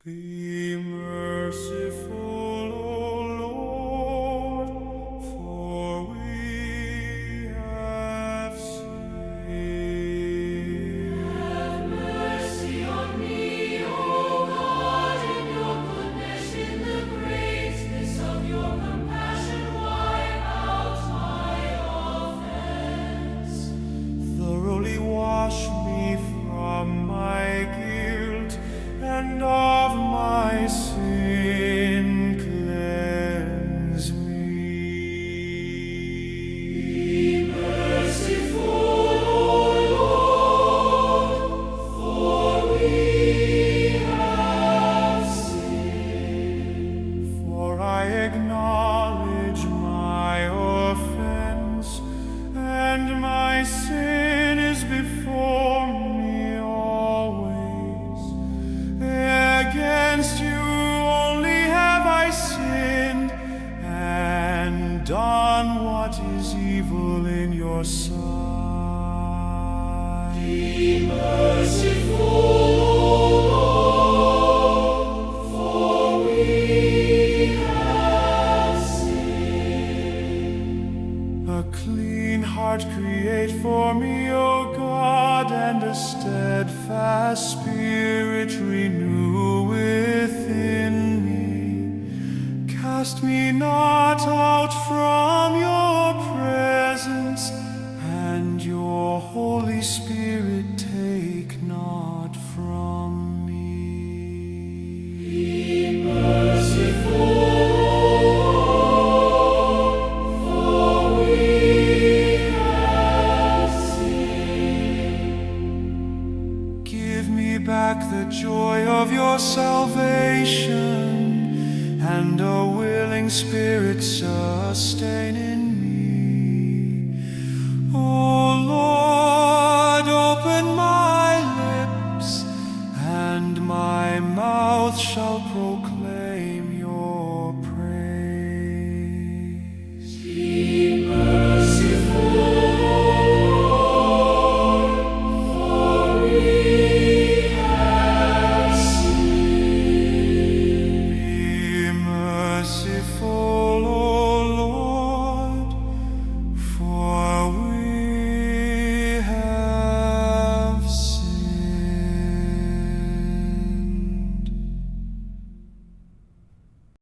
Be merciful, O Lord, for we have sinned. Have mercy on me, O God, in your goodness, in the greatness of your compassion, wipe out my offense. Thoroughly wash me from my guilt, and of my sin cleanse me. Be merciful, O Lord, for we have sinned. For I acknowledge my offense, and my sin is before me always. Against you only have I sinned, and done what is evil in your sight. Be merciful, O Lord, for we have sinned. A clean heart create for me, O God, and a steadfast spirit renew within me. Cast me not out from your presence, and your Holy Spirit take not from me. Be merciful, for we have sinned. Give me back the joy of your salvation, and a willing spirit sustain in